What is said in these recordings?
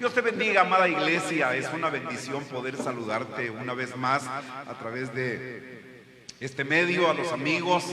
Dios te bendiga, amada iglesia. Es una bendición poder saludarte una vez más a través de este medio, a los amigos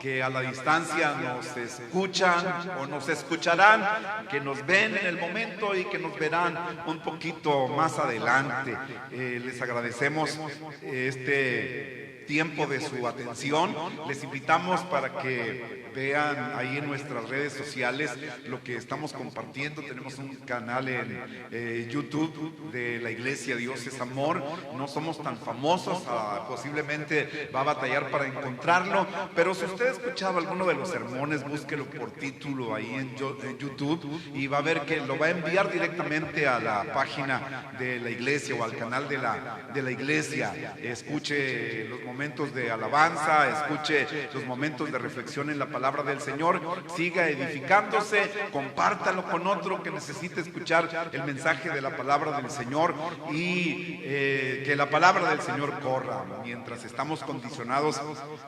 que a la distancia nos escuchan o nos escucharán, que nos ven en el momento y que nos verán un poquito más adelante. Les agradecemos este tiempo de su atención. Les invitamos para que vean ahí en nuestras redes sociales lo que estamos compartiendo. Tenemos un canal en YouTube de la Iglesia Dios es Amor. No somos tan famosos, posiblemente va a batallar para encontrarlo, pero si usted ha escuchado alguno de los sermones, búsquelo por título ahí en YouTube y va a ver que lo va a enviar directamente a la página de la iglesia o al canal de la iglesia. Escuche los momentos de alabanza, escuche los momentos de reflexión en la palabra del Señor, siga edificándose, compártalo con otro que necesite escuchar el mensaje de la palabra del Señor y que la palabra del Señor corra. Mientras estamos condicionados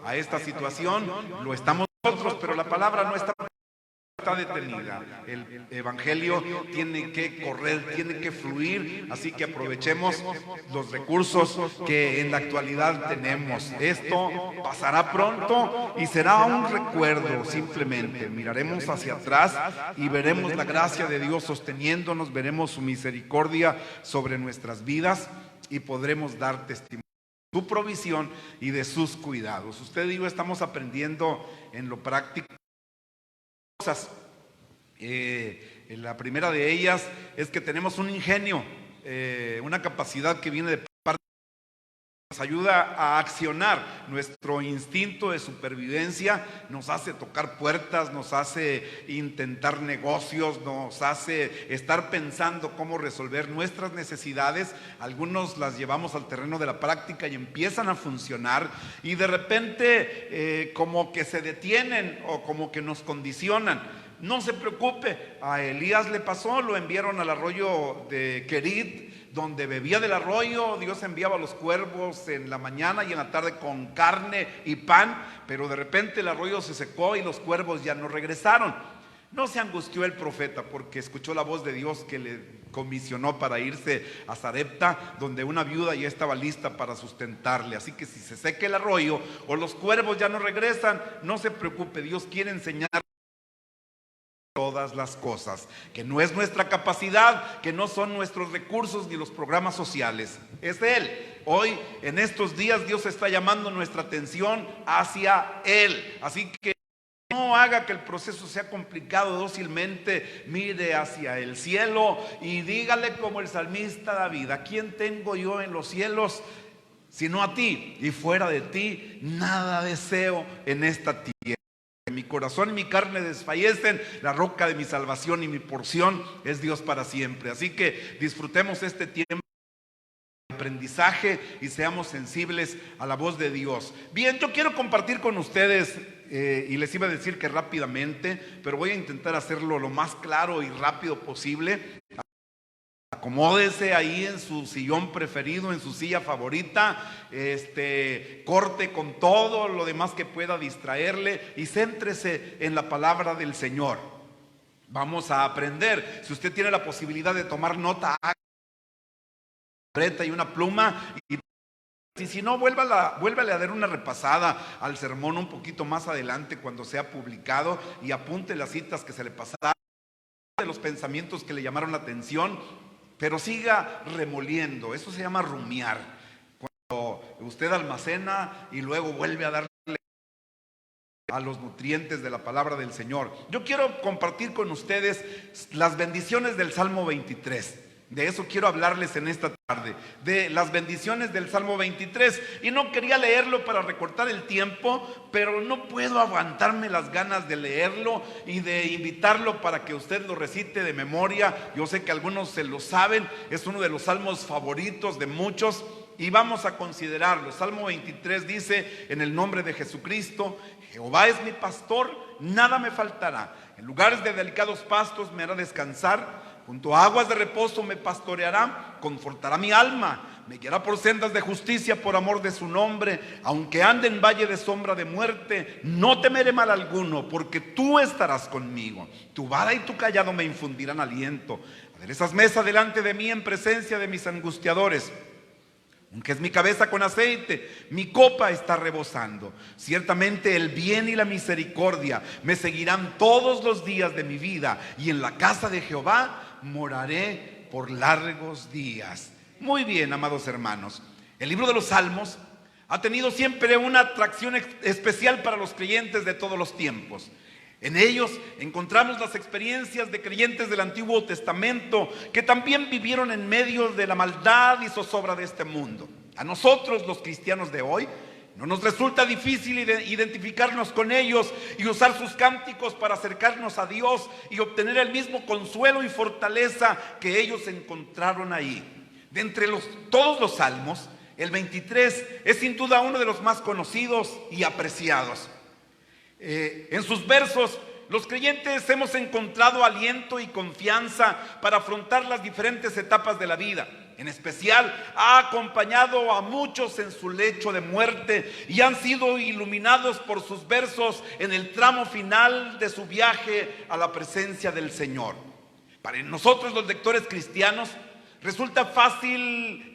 a esta situación, lo estamos nosotros, pero la palabra no está detenida. El evangelio tiene que correr, tiene que fluir, así que aprovechemos los recursos que en la actualidad tenemos. Esto pasará pronto y será un recuerdo. Simplemente miraremos hacia atrás y veremos la gracia de Dios sosteniéndonos, veremos su misericordia sobre nuestras vidas y podremos dar testimonio de su provisión y de sus cuidados. Usted y yo estamos aprendiendo en lo práctico cosas. La primera de ellas es que tenemos un ingenio, una capacidad que viene de parte, nos ayuda a accionar nuestro instinto de supervivencia, nos hace tocar puertas, nos hace intentar negocios, nos hace estar pensando cómo resolver nuestras necesidades. Algunos las llevamos al terreno de la práctica y empiezan a funcionar y de repente como que se detienen o como que nos condicionan. No se preocupe, a Elías le pasó, lo enviaron al arroyo de Querit, donde bebía del arroyo. Dios enviaba a los cuervos en la mañana y en la tarde con carne y pan, pero de repente el arroyo se secó y los cuervos ya no regresaron. No se angustió el profeta porque escuchó la voz de Dios que le comisionó para irse a Sarepta, donde una viuda ya estaba lista para sustentarle. Así que si se seca el arroyo o los cuervos ya no regresan, no se preocupe, Dios quiere enseñar todas las cosas, que no es nuestra capacidad, que no son nuestros recursos ni los programas sociales, es Él. Hoy, en estos días, Dios está llamando nuestra atención hacia Él, así que no haga que el proceso sea complicado, dócilmente mire hacia el cielo y dígale como el salmista David: ¿a quién tengo yo en los cielos sino a ti? Y fuera de ti nada deseo en esta tierra. Mi corazón y mi carne desfallecen, la roca de mi salvación y mi porción es Dios para siempre. Así que disfrutemos este tiempo de aprendizaje y seamos sensibles a la voz de Dios. Bien, yo quiero compartir con ustedes y les iba a decir que rápidamente, pero voy a intentar hacerlo lo más claro y rápido posible. Acomódese ahí en su sillón preferido, en su silla favorita, corte con todo lo demás que pueda distraerle y céntrese en la palabra del Señor. Vamos a aprender. Si usted tiene la posibilidad de tomar nota, haga una libreta y una pluma y si no, vuélvale a dar una repasada al sermón un poquito más adelante cuando sea publicado y apunte las citas que se le pasaron, de los pensamientos que le llamaron la atención. Pero siga remoliendo, eso se llama rumiar. Cuando usted almacena y luego vuelve a darle a los nutrientes de la palabra del Señor. Yo quiero compartir con ustedes las bendiciones del Salmo 23. De eso quiero hablarles en esta tarde, de las bendiciones del Salmo 23. Y no quería leerlo para recortar el tiempo, pero no puedo aguantarme las ganas de leerlo y de invitarlo para que usted lo recite de memoria. Yo sé que algunos se lo saben, es uno de los salmos favoritos de muchos y vamos a considerarlo. Salmo 23 dice: en el nombre de Jesucristo, Jehová es mi pastor, nada me faltará. En lugares de delicados pastos me hará descansar. Junto a aguas de reposo me pastoreará, confortará mi alma, me guiará por sendas de justicia por amor de su nombre. Aunque ande en valle de sombra de muerte, no temeré mal alguno, porque tú estarás conmigo. Tu vara y tu cayado me infundirán aliento. Aderezas mesa delante de mí en presencia de mis angustiadores. Unges mi cabeza con aceite, mi copa está rebosando. Ciertamente el bien y la misericordia me seguirán todos los días de mi vida, y en la casa de Jehová moraré por largos días. Muy bien, amados hermanos. El libro de los Salmos ha tenido siempre una atracción especial para los creyentes de todos los tiempos. En ellos encontramos las experiencias de creyentes del Antiguo Testamento que también vivieron en medio de la maldad y zozobra de este mundo. A nosotros, los cristianos de hoy, no nos resulta difícil identificarnos con ellos y usar sus cánticos para acercarnos a Dios y obtener el mismo consuelo y fortaleza que ellos encontraron ahí. De entre todos los salmos, el 23 es sin duda uno de los más conocidos y apreciados. En sus versos, los creyentes hemos encontrado aliento y confianza para afrontar las diferentes etapas de la vida. En especial, ha acompañado a muchos en su lecho de muerte y han sido iluminados por sus versos en el tramo final de su viaje a la presencia del Señor. Para nosotros, los lectores cristianos, resulta fácil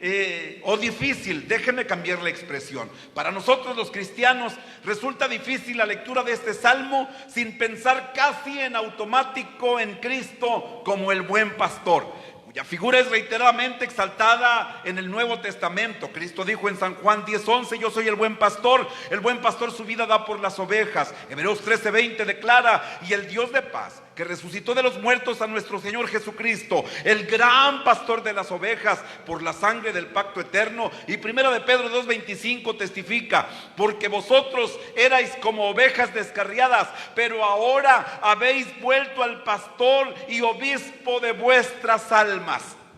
o difícil, déjenme cambiar la expresión. Para nosotros los cristianos resulta difícil la lectura de este salmo sin pensar casi en automático en Cristo como el buen pastor, cuya figura es reiteradamente exaltada en el Nuevo Testamento. Cristo dijo en San Juan 10:11: yo soy el buen pastor su vida da por las ovejas. Hebreos 13:20 declara: y el Dios de paz, que resucitó de los muertos a nuestro Señor Jesucristo, el gran pastor de las ovejas, por la sangre del pacto eterno. Y primera de Pedro 2:25 testifica: porque vosotros erais como ovejas descarriadas, pero ahora habéis vuelto al pastor y obispo de vuestras almas.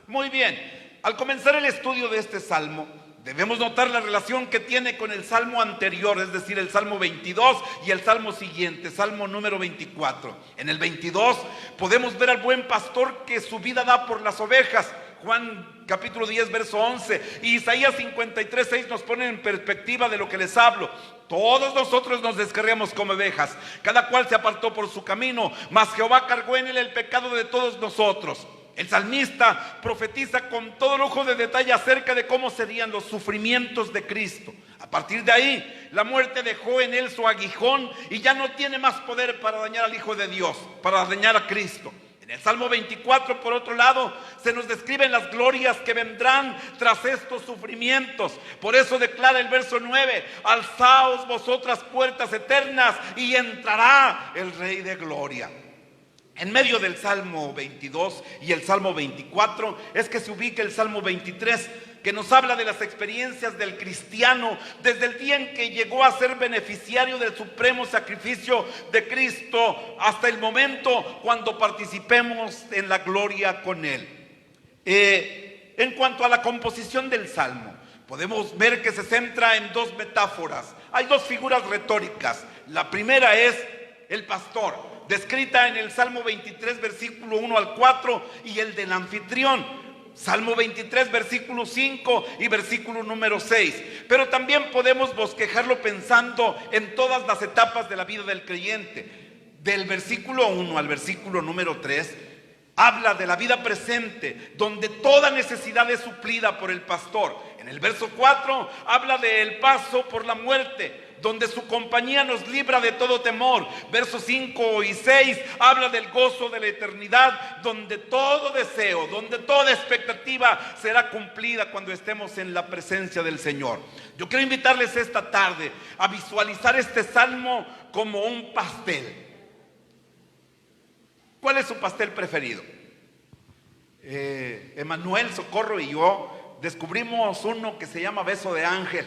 Muy bien, al comenzar el estudio de este salmo, debemos notar la relación que tiene con el salmo anterior, es decir, el salmo 22 y el salmo siguiente, salmo número 24. En el 22 podemos ver al buen pastor que su vida da por las ovejas. Juan capítulo 10 verso 11 y Isaías 53:6 nos ponen en perspectiva de lo que les hablo. Todos nosotros nos descarriamos como ovejas, cada cual se apartó por su camino, mas Jehová cargó en él el pecado de todos nosotros. El salmista profetiza con todo lujo de detalle acerca de cómo serían los sufrimientos de Cristo. A partir de ahí, la muerte dejó en él su aguijón y ya no tiene más poder para dañar al Hijo de Dios, para dañar a Cristo. En el Salmo 24, por otro lado, se nos describen las glorias que vendrán tras estos sufrimientos. Por eso declara el verso 9: alzaos vosotras puertas eternas y entrará el Rey de gloria. En medio del Salmo 22 y el Salmo 24 es que se ubica el Salmo 23, que nos habla de las experiencias del cristiano desde el día en que llegó a ser beneficiario del supremo sacrificio de Cristo hasta el momento cuando participemos en la gloria con Él. En cuanto a la composición del Salmo, podemos ver que se centra en dos metáforas. Hay dos figuras retóricas. La primera es el pastor, descrita en el Salmo 23, versículo 1 al 4, y el del anfitrión, Salmo 23, versículo 5 y versículo número 6. Pero también podemos bosquejarlo pensando en todas las etapas de la vida del creyente. Del versículo 1 al versículo número 3, habla de la vida presente, donde toda necesidad es suplida por el pastor. En el verso 4, habla del paso por la muerte, donde su compañía nos libra de todo temor. Versos 5 y 6 habla del gozo de la eternidad, donde todo deseo, donde toda expectativa será cumplida cuando estemos en la presencia del Señor. Yo quiero invitarles esta tarde a visualizar este salmo como un pastel. ¿Cuál es su pastel preferido? Emanuel, Socorro y yo descubrimos uno que se llama Beso de Ángel.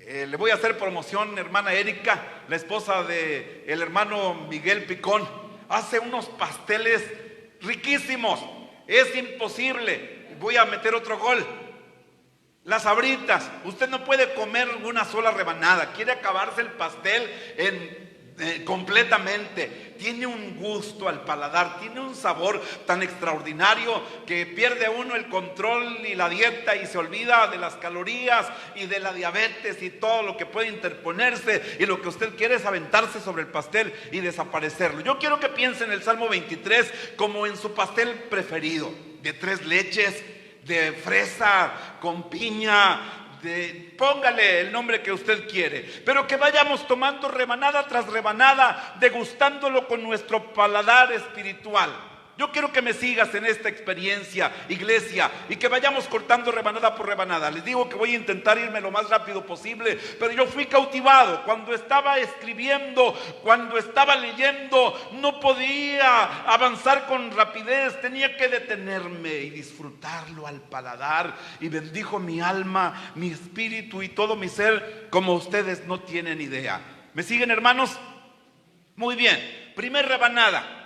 Le voy a hacer promoción, hermana Erika, la esposa del hermano Miguel Picón. Hace unos pasteles riquísimos. Es imposible. Voy a meter otro gol. Las Sabritas. Usted no puede comer una sola rebanada. Quiere acabarse el pastel en completamente. Tiene un gusto al paladar, tiene un sabor tan extraordinario que pierde uno el control y la dieta y se olvida de las calorías y de la diabetes y todo lo que puede interponerse, y lo que usted quiere es aventarse sobre el pastel y desaparecerlo. Yo quiero que piense en el Salmo 23 como en su pastel preferido, de 3 leches, de fresa con piña, póngale el nombre que usted quiere, pero que vayamos tomando rebanada tras rebanada, degustándolo con nuestro paladar espiritual. Yo quiero que me sigas en esta experiencia, iglesia, y que vayamos cortando rebanada por rebanada. Les digo que voy a intentar irme lo más rápido posible, pero yo fui cautivado. Cuando estaba escribiendo, cuando estaba leyendo, no podía avanzar con rapidez, tenía que detenerme y disfrutarlo al paladar. Y bendijo mi alma, mi espíritu y todo mi ser, como ustedes no tienen idea. ¿Me siguen, hermanos? Muy bien, primer rebanada.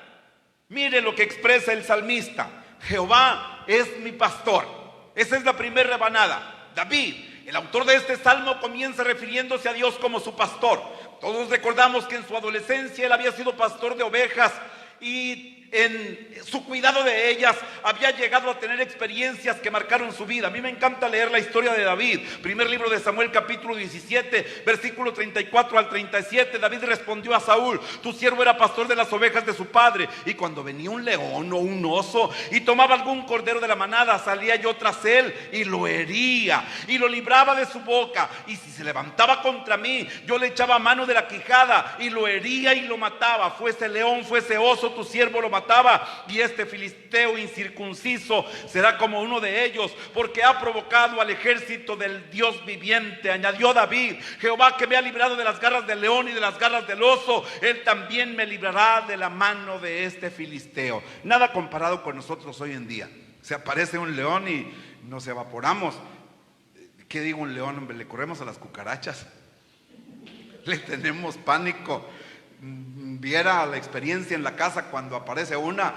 Mire lo que expresa el salmista: Jehová es mi pastor. Esa es la primera rebanada. David, el autor de este salmo, comienza refiriéndose a Dios como su pastor. Todos recordamos que en su adolescencia él había sido pastor de ovejas, y en su cuidado de ellas había llegado a tener experiencias que marcaron su vida. A mí me encanta leer la historia de David. Primer libro de Samuel, capítulo 17, versículo 34 al 37. David respondió a Saúl: tu siervo era pastor de las ovejas de su padre, y cuando venía un león o un oso y tomaba algún cordero de la manada, salía yo tras él y lo hería y lo libraba de su boca, y si se levantaba contra mí, yo le echaba mano de la quijada y lo hería y lo mataba. Fuese león, fuese oso, tu siervo lo mataba, y este filisteo incircunciso será como uno de ellos, porque ha provocado al ejército del Dios viviente. Añadió David: Jehová, que me ha librado de las garras del león y de las garras del oso, él también me librará de la mano de este filisteo. Nada comparado con nosotros hoy en día. Se aparece un león y nos evaporamos. ¿Qué digo un león? Hombre, le corremos a las cucarachas, le tenemos pánico. Viera la experiencia en la casa cuando aparece una,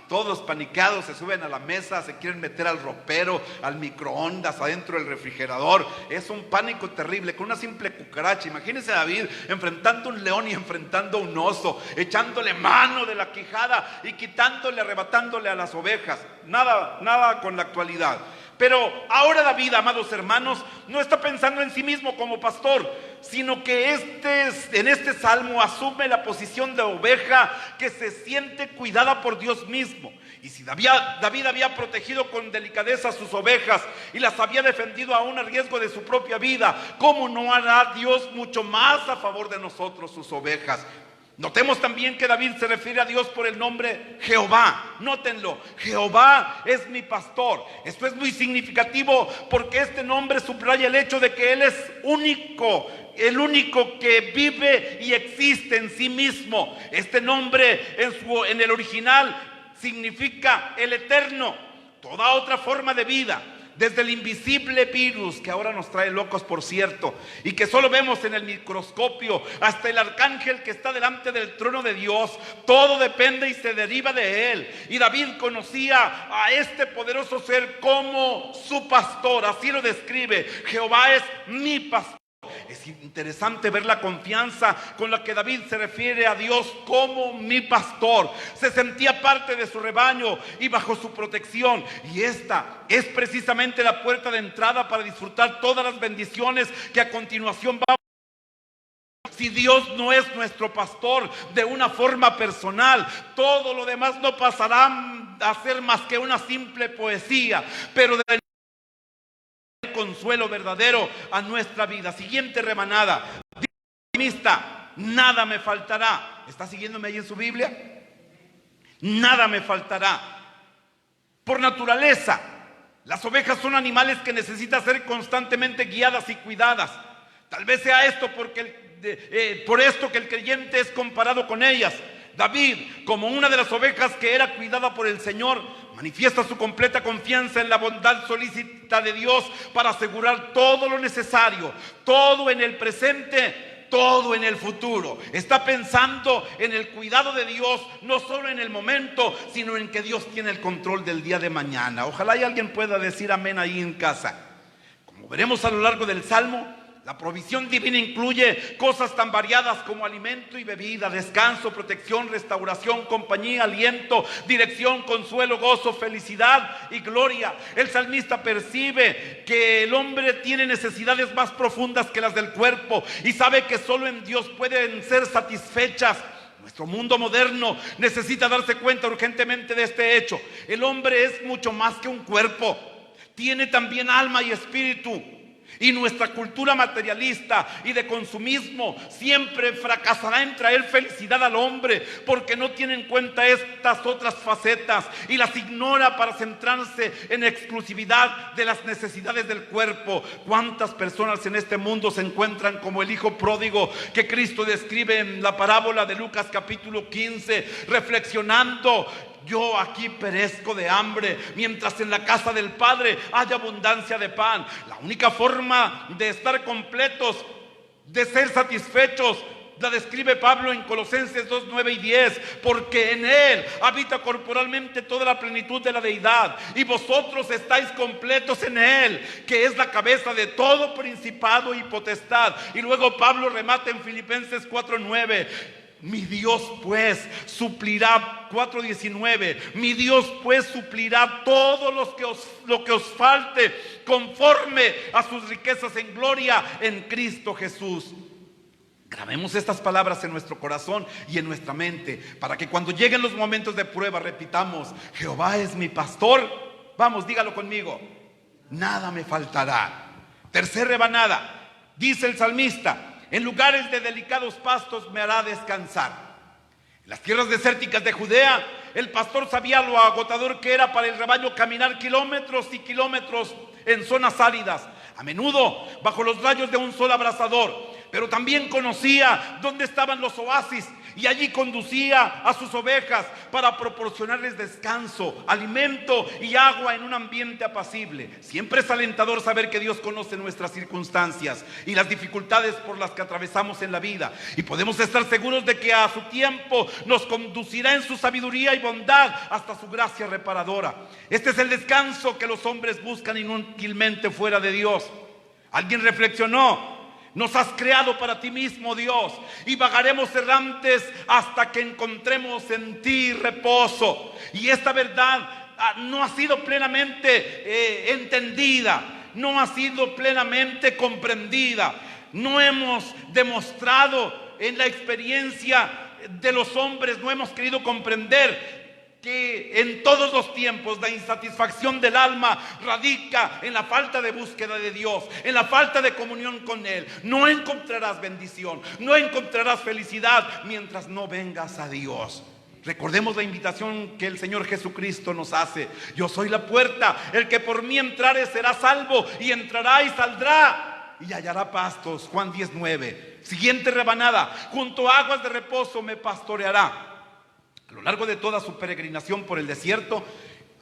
todos panicados, se suben a la mesa, se quieren meter al ropero, al microondas, adentro del refrigerador. Es un pánico terrible con una simple cucaracha. Imagínense a David enfrentando un león y enfrentando un oso, echándole mano de la quijada y quitándole, arrebatándole a las ovejas. Nada con la actualidad. Pero ahora David, amados hermanos, no está pensando en sí mismo como pastor, sino que en este salmo asume la posición de oveja que se siente cuidada por Dios mismo. Y si David había protegido con delicadeza sus ovejas y las había defendido aún a riesgo de su propia vida, ¿cómo no hará Dios mucho más a favor de nosotros, sus ovejas? Notemos también que David se refiere a Dios por el nombre Jehová. Nótenlo: Jehová es mi pastor. Esto es muy significativo porque este nombre subraya el hecho de que Él es único, el único que vive y existe en sí mismo. Este nombre en el original significa el eterno. Toda otra forma de vida, desde el invisible virus que ahora nos trae locos, por cierto, y que solo vemos en el microscopio, hasta el arcángel que está delante del trono de Dios, todo depende y se deriva de él. Y David conocía a este poderoso ser como su pastor. Así lo describe: Jehová es mi pastor. Es interesante ver la confianza con la que David se refiere a Dios como mi pastor. Se sentía parte de su rebaño y bajo su protección. Y esta es precisamente la puerta de entrada para disfrutar todas las bendiciones que a continuación vamos. Si Dios no es nuestro pastor de una forma personal, todo lo demás no pasará a ser más que una simple poesía, pero de consuelo verdadero a nuestra vida. Siguiente remanada: nada me faltará. ¿Está siguiéndome ahí en su Biblia? Nada me faltará. Por naturaleza, las ovejas son animales que necesitan ser constantemente guiadas y cuidadas. Tal vez sea esto por esto que el creyente es comparado con ellas. David, como una de las ovejas que era cuidada por el Señor, manifiesta su completa confianza en la bondad solícita de Dios para asegurar todo lo necesario, todo en el presente, todo en el futuro. Está pensando en el cuidado de Dios, no solo en el momento, sino en que Dios tiene el control del día de mañana. Ojalá y alguien pueda decir amén ahí en casa. Como veremos a lo largo del Salmo, La provisión divina incluye cosas tan variadas como alimento y bebida, descanso, protección, restauración, compañía, aliento, dirección, consuelo, gozo, felicidad y gloria. El salmista percibe que el hombre tiene necesidades más profundas que las del cuerpo y sabe que solo en Dios pueden ser satisfechas. Nuestro mundo moderno necesita darse cuenta urgentemente de este hecho. El hombre es mucho más que un cuerpo, tiene también alma y espíritu. Y nuestra cultura materialista y de consumismo siempre fracasará en traer felicidad al hombre, porque no tiene en cuenta estas otras facetas y las ignora para centrarse en exclusividad de las necesidades del cuerpo. ¿Cuántas personas en este mundo se encuentran como el hijo pródigo que Cristo describe en la parábola de Lucas capítulo 15, reflexionando: yo aquí perezco de hambre, mientras en la casa del Padre hay abundancia de pan? La única forma de estar completos, de ser satisfechos, la describe Pablo en Colosenses 2, 9 y 10, porque en Él habita corporalmente toda la plenitud de la deidad, y vosotros estáis completos en Él, que es la cabeza de todo principado y potestad. Y luego Pablo remata en Filipenses 4, 9: mi Dios pues suplirá, 4:19, mi Dios pues suplirá todo lo que os falte conforme a sus riquezas en gloria en Cristo Jesús. Grabemos estas palabras en nuestro corazón y en nuestra mente, para que cuando lleguen los momentos de prueba repitamos: Jehová es mi pastor. Vamos, dígalo conmigo: nada me faltará. Tercera rebanada, dice el salmista: en lugares de delicados pastos me hará descansar. En las tierras desérticas de Judea, el pastor sabía lo agotador que era para el rebaño caminar kilómetros y kilómetros en zonas áridas, a menudo bajo los rayos de un sol abrasador. Pero también conocía dónde estaban los oasis, y allí conducía a sus ovejas para proporcionarles descanso, alimento y agua en un ambiente apacible. Siempre es alentador saber que Dios conoce nuestras circunstancias y las dificultades por las que atravesamos en la vida, y podemos estar seguros de que a su tiempo nos conducirá en su sabiduría y bondad hasta su gracia reparadora. Este es el descanso que los hombres buscan inútilmente fuera de Dios. Alguien reflexionó: nos has creado para ti mismo, Dios, y vagaremos errantes hasta que encontremos en ti reposo. Y esta verdad no ha sido plenamente entendida, no ha sido plenamente comprendida. No hemos demostrado en la experiencia de los hombres, no hemos querido comprender que en todos los tiempos la insatisfacción del alma radica en la falta de búsqueda de Dios, en la falta de comunión con Él. No encontrarás bendición, no encontrarás felicidad mientras no vengas a Dios. Recordemos la invitación que el Señor Jesucristo nos hace: yo soy la puerta, el que por mí entrare será salvo, y entrará y saldrá y hallará pastos. Juan 10:9. Siguiente rebanada: junto a aguas de reposo me pastoreará. A lo largo de toda su peregrinación por el desierto,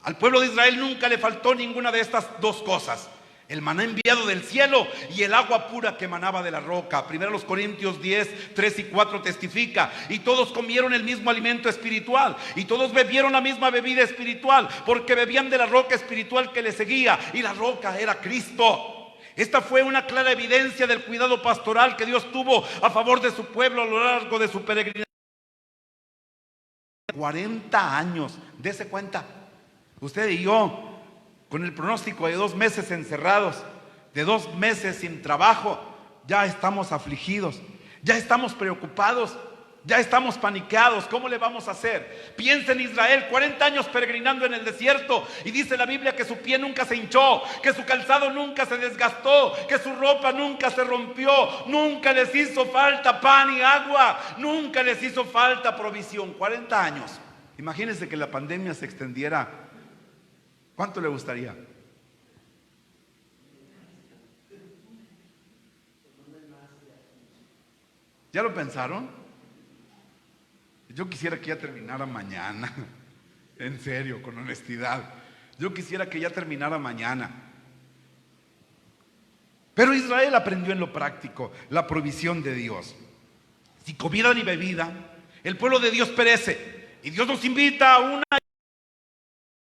al pueblo de Israel nunca le faltó ninguna de estas dos cosas: el maná enviado del cielo y el agua pura que emanaba de la roca. 1 Corintios 10, 3 y 4 testifica: y todos comieron el mismo alimento espiritual, y todos bebieron la misma bebida espiritual, porque bebían de la roca espiritual que les seguía, y la roca era Cristo. Esta fue una clara evidencia del cuidado pastoral que Dios tuvo a favor de su pueblo a lo largo de su peregrinación. 40 años, dése cuenta, usted y yo, con el pronóstico de 2 meses encerrados, de 2 meses sin trabajo, ya estamos afligidos, ya estamos preocupados, ya estamos paniqueados. ¿Cómo le vamos a hacer? Piensa en Israel, 40 años peregrinando en el desierto, y dice la Biblia que su pie nunca se hinchó, que su calzado nunca se desgastó, que su ropa nunca se rompió, nunca les hizo falta pan y agua, nunca les hizo falta provisión. 40 años. Imagínense que la pandemia se extendiera. ¿Cuánto le gustaría? ¿Ya lo pensaron? Yo quisiera que ya terminara mañana. En serio, con honestidad. Yo quisiera que ya terminara mañana. Pero Israel aprendió en lo práctico la provisión de Dios. Sin comida ni bebida, el pueblo de Dios perece. Y Dios nos invita a una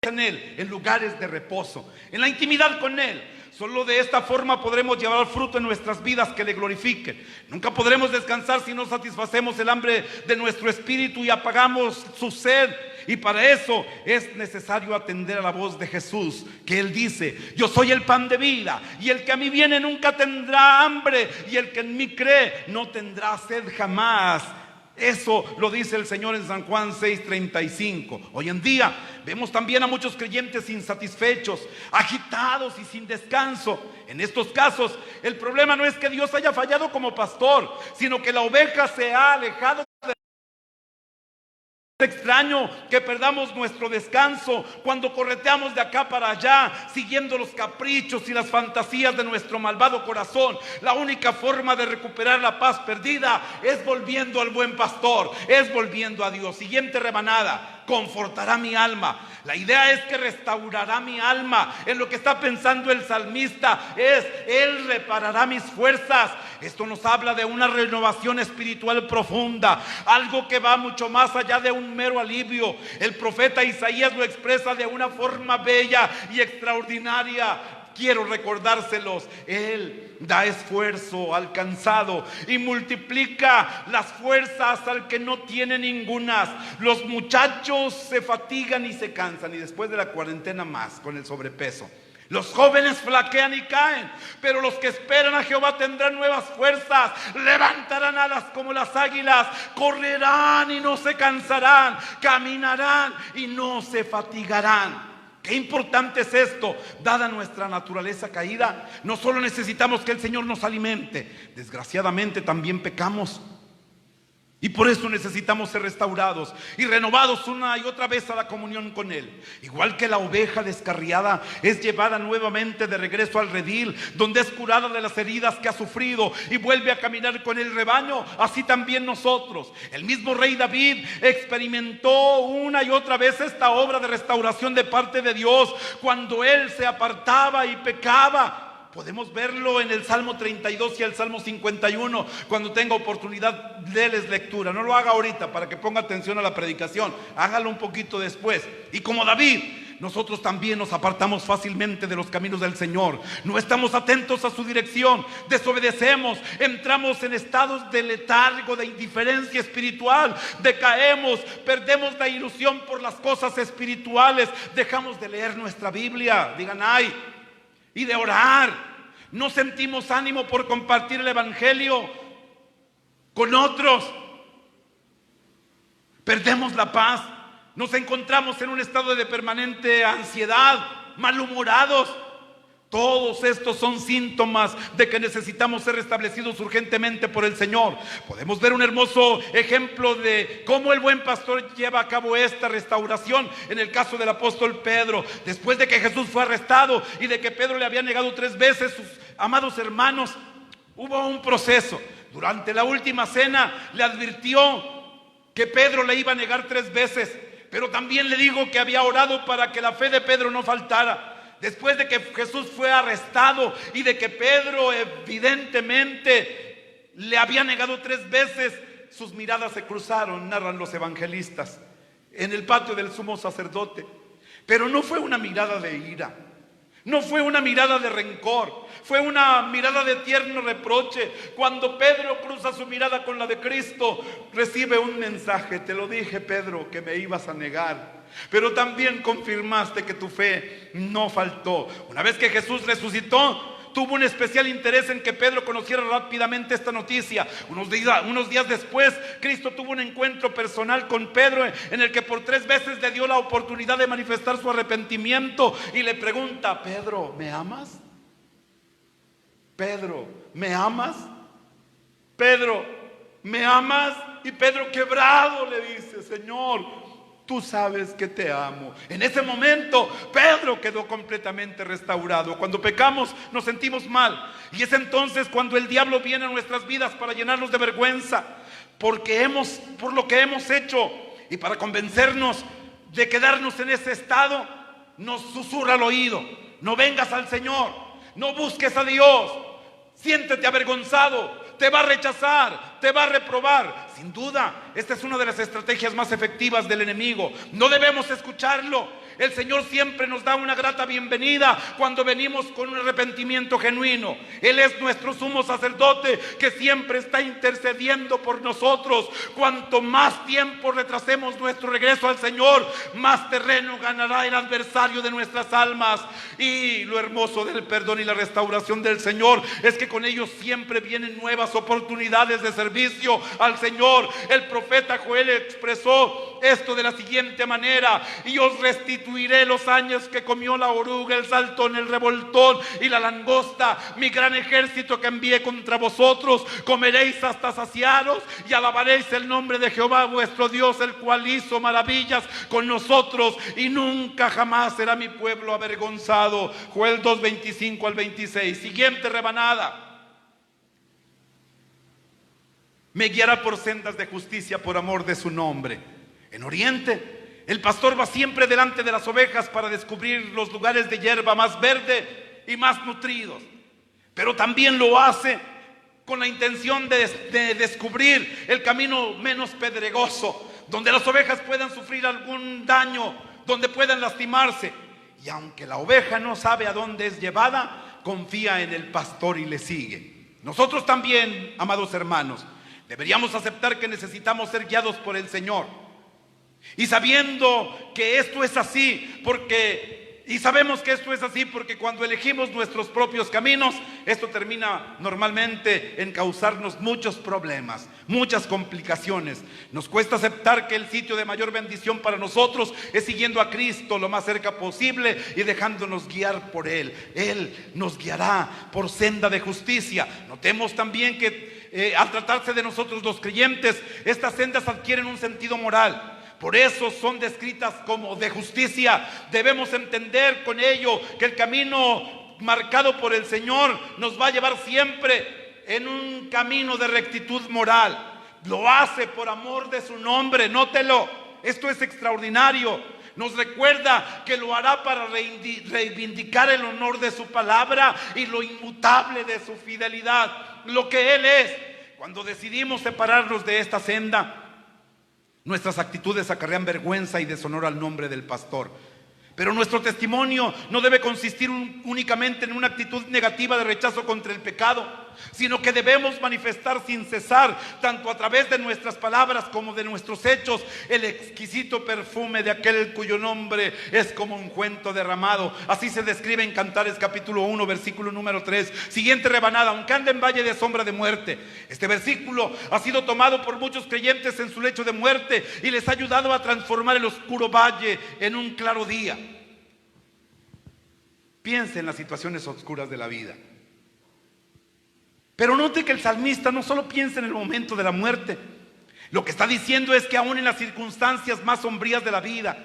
en Él, en lugares de reposo, en la intimidad con Él. Solo de esta forma podremos llevar fruto en nuestras vidas que le glorifiquen. Nunca podremos descansar si no satisfacemos el hambre de nuestro espíritu y apagamos su sed. Y para eso es necesario atender a la voz de Jesús, que Él dice: yo soy el pan de vida, y el que a mí viene nunca tendrá hambre, y el que en mí cree no tendrá sed jamás. Eso lo dice el Señor en San Juan 6:35. Hoy en día vemos también a muchos creyentes insatisfechos, agitados y sin descanso. En estos casos, el problema no es que Dios haya fallado como pastor, sino que la oveja se ha alejado. Es extraño que perdamos nuestro descanso cuando correteamos de acá para allá, siguiendo los caprichos y las fantasías de nuestro malvado corazón. La única forma de recuperar la paz perdida es volviendo al buen pastor, es volviendo a Dios. Siguiente rebanada: confortará mi alma. La idea es que restaurará mi alma. En lo que está pensando el salmista es: Él reparará mis fuerzas. Esto nos habla de una renovación espiritual profunda, algo que va mucho más allá de un mero alivio. El profeta Isaías lo expresa de una forma bella y extraordinaria. Quiero recordárselos: Él da esfuerzo al cansado y multiplica las fuerzas al que no tiene ningunas. Los muchachos se fatigan y se cansan, y después de la cuarentena más, con el sobrepeso. Los jóvenes flaquean y caen, pero los que esperan a Jehová tendrán nuevas fuerzas, levantarán alas como las águilas, correrán y no se cansarán, caminarán y no se fatigarán. Qué importante es esto, dada nuestra naturaleza caída. No solo necesitamos que el Señor nos alimente, desgraciadamente también pecamos. Y por eso necesitamos ser restaurados y renovados una y otra vez a la comunión con Él. Igual que la oveja descarriada es llevada nuevamente de regreso al redil, donde es curada de las heridas que ha sufrido y vuelve a caminar con el rebaño, así también nosotros. El mismo rey David experimentó una y otra vez esta obra de restauración de parte de Dios cuando él se apartaba y pecaba. Podemos verlo en el Salmo 32 y el Salmo 51. Cuando tenga oportunidad, déles lectura. No lo haga ahorita para que ponga atención a la predicación. Hágalo un poquito después. Y como David, nosotros también nos apartamos fácilmente de los caminos del Señor. No estamos atentos a su dirección. Desobedecemos. Entramos en estados de letargo, de indiferencia espiritual. Decaemos. Perdemos la ilusión por las cosas espirituales. Dejamos de leer nuestra Biblia. Digan ay. Y de orar. No sentimos ánimo por compartir el evangelio con otros. Perdemos la paz. Nos encontramos en un estado de permanente ansiedad, malhumorados. Todos estos son síntomas de que necesitamos ser restablecidos urgentemente por el Señor. Podemos ver un hermoso ejemplo de cómo el buen pastor lleva a cabo esta restauración en el caso del apóstol Pedro. Después de que Jesús fue arrestado y de que Pedro le había negado 3 veces, sus amados hermanos, hubo un proceso. Durante la última cena le advirtió que Pedro le iba a negar 3 veces, pero también le dijo que había orado para que la fe de Pedro no faltara. Después de que Jesús fue arrestado y de que Pedro evidentemente le había negado 3 veces, sus miradas se cruzaron, narran los evangelistas, en el patio del sumo sacerdote. Pero no fue una mirada de ira, no fue una mirada de rencor, fue una mirada de tierno reproche. Cuando Pedro cruza su mirada con la de Cristo, recibe un mensaje: te lo dije, Pedro, que me ibas a negar, pero también confirmaste que tu fe no faltó. Una vez que Jesús resucitó, tuvo un especial interés en que Pedro conociera rápidamente esta noticia. Unos días después, Cristo tuvo un encuentro personal con Pedro en el que por 3 veces le dio la oportunidad de manifestar su arrepentimiento y le pregunta: Pedro, ¿me amas? Pedro, ¿me amas? Pedro, ¿me amas? Y Pedro, quebrado, le dice: Señor, tú sabes que te amo. En ese momento Pedro quedó completamente restaurado. Cuando pecamos nos sentimos mal, y es entonces cuando el diablo viene a nuestras vidas para llenarnos de vergüenza por lo que hemos hecho, y para convencernos de quedarnos en ese estado nos susurra al oído: no vengas al Señor, no busques a Dios, siéntete avergonzado, te va a rechazar, te va a reprobar. Sin duda, esta es una de las estrategias más efectivas del enemigo. No debemos escucharlo. El Señor siempre nos da una grata bienvenida cuando venimos con un arrepentimiento genuino. Él es nuestro sumo sacerdote que siempre está intercediendo por nosotros. Cuanto más tiempo retrasemos nuestro regreso al Señor, más terreno ganará el adversario de nuestras almas. Y lo hermoso del perdón y la restauración del Señor es que con ellos siempre vienen nuevas oportunidades de servicio al Señor. El profeta Joel expresó esto de la siguiente manera: y os restituiré los años que comió la oruga, el saltón, el revoltón y la langosta, mi gran ejército que envié contra vosotros. Comeréis hasta saciaros y alabaréis el nombre de Jehová vuestro Dios, el cual hizo maravillas con nosotros, y nunca jamás será mi pueblo avergonzado. Joel 2, 25 al 26. Siguiente rebanada: me guiará por sendas de justicia por amor de su nombre. En Oriente, el pastor va siempre delante de las ovejas para descubrir los lugares de hierba más verde y más nutridos. Pero también lo hace con la intención de descubrir el camino menos pedregoso, donde las ovejas puedan sufrir algún daño, donde puedan lastimarse. Y aunque la oveja no sabe a dónde es llevada, confía en el pastor y le sigue. Nosotros también, amados hermanos, deberíamos aceptar que necesitamos ser guiados por el Señor. Y sabiendo que esto es así, sabemos que esto es así porque cuando elegimos nuestros propios caminos, esto termina normalmente en causarnos muchos problemas, muchas complicaciones. Nos cuesta aceptar que el sitio de mayor bendición para nosotros es siguiendo a Cristo lo más cerca posible y dejándonos guiar por Él. Él nos guiará por senda de justicia. Notemos también que al tratarse de nosotros los creyentes, estas sendas adquieren un sentido moral. Por eso son descritas como de justicia. Debemos entender con ello que el camino marcado por el Señor nos va a llevar siempre en un camino de rectitud moral. Lo hace por amor de su nombre, nótelo. Esto es extraordinario. Nos recuerda que lo hará para reivindicar el honor de su palabra y lo inmutable de su fidelidad, lo que Él es. Cuando decidimos separarnos de esta senda, nuestras actitudes acarrean vergüenza y deshonor al nombre del pastor. Pero nuestro testimonio no debe consistir únicamente en una actitud negativa de rechazo contra el pecado, sino que debemos manifestar sin cesar, tanto a través de nuestras palabras como de nuestros hechos, el exquisito perfume de aquel cuyo nombre es como ungüento derramado. Así se describe en Cantares capítulo 1, versículo número 3. Siguiente rebanada: aunque ande en valle de sombra de muerte. Este versículo ha sido tomado por muchos creyentes en su lecho de muerte y les ha ayudado a transformar el oscuro valle en un claro día. Piense en las situaciones oscuras de la vida. Pero note que el salmista no solo piensa en el momento de la muerte. Lo que está diciendo es que aún en las circunstancias más sombrías de la vida,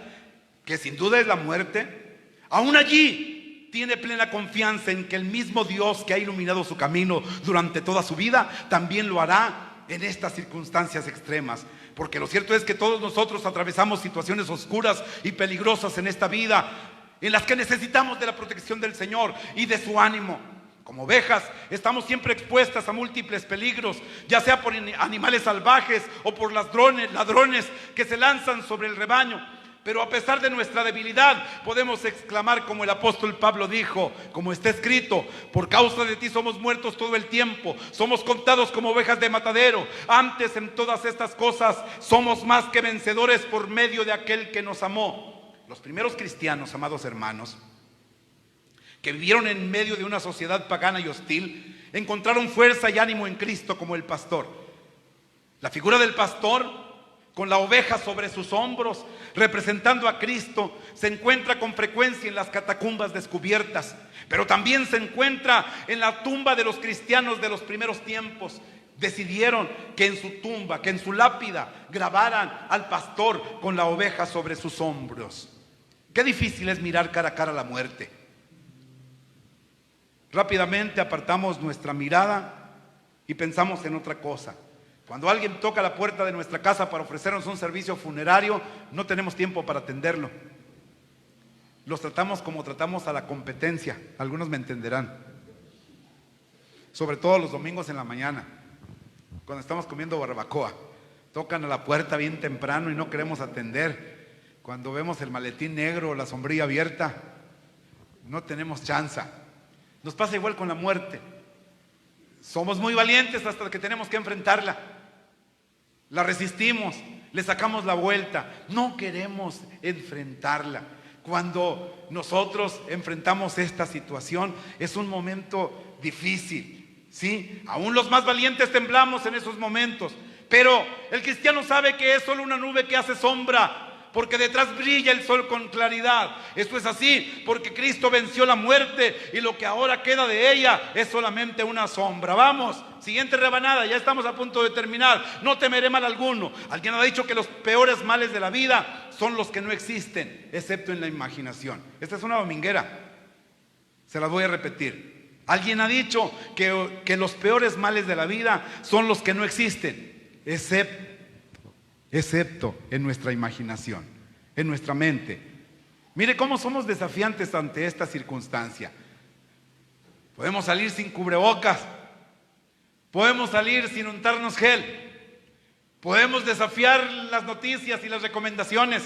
que sin duda es la muerte, aún allí tiene plena confianza en que el mismo Dios que ha iluminado su camino durante toda su vida, también lo hará en estas circunstancias extremas. Porque lo cierto es que todos nosotros atravesamos situaciones oscuras y peligrosas en esta vida, en las que necesitamos de la protección del Señor y de su ánimo. Como ovejas estamos siempre expuestas a múltiples peligros, ya sea por animales salvajes o por ladrones que se lanzan sobre el rebaño. Pero a pesar de nuestra debilidad, podemos exclamar como el apóstol Pablo dijo, como está escrito: por causa de ti somos muertos todo el tiempo, somos contados como ovejas de matadero. Antes, en todas estas cosas, somos más que vencedores por medio de aquel que nos amó. Los primeros cristianos, amados hermanos, que vivieron en medio de una sociedad pagana y hostil, encontraron fuerza y ánimo en Cristo como el pastor. La figura del pastor, con la oveja sobre sus hombros, representando a Cristo, se encuentra con frecuencia en las catacumbas descubiertas, pero también se encuentra en la tumba de los cristianos de los primeros tiempos. Decidieron que en su tumba, que en su lápida, grabaran al pastor con la oveja sobre sus hombros. Qué difícil es mirar cara a cara la muerte. Rápidamente apartamos nuestra mirada y pensamos en otra cosa. Cuando alguien toca la puerta de nuestra casa para ofrecernos un servicio funerario, no tenemos tiempo para atenderlo. Los tratamos como tratamos a la competencia. Algunos me entenderán. Sobre todo los domingos en la mañana, cuando estamos comiendo barbacoa. Tocan a la puerta bien temprano y no queremos atender. Cuando vemos el maletín negro o la sombrilla abierta, no tenemos chance. Nos pasa igual con la muerte. Somos muy valientes hasta que tenemos que enfrentarla. La resistimos, le sacamos la vuelta. No queremos enfrentarla. Cuando nosotros enfrentamos esta situación, es un momento difícil, ¿sí? Aún los más valientes temblamos en esos momentos. Pero el cristiano sabe que es solo una nube que hace sombra, porque detrás brilla el sol con claridad. Esto es así porque Cristo venció la muerte y lo que ahora queda de ella es solamente una sombra. Vamos, siguiente rebanada, ya estamos a punto de terminar. No temeré mal alguno. Alguien ha dicho que los peores males de la vida son los que no existen, excepto en la imaginación. Esta es una dominguera, se las voy a repetir. Alguien ha dicho que los peores males de la vida son los que no existen, excepto en nuestra imaginación, en nuestra mente. Mire cómo somos desafiantes ante esta circunstancia. Podemos salir sin cubrebocas, podemos salir sin untarnos gel, podemos desafiar las noticias y las recomendaciones.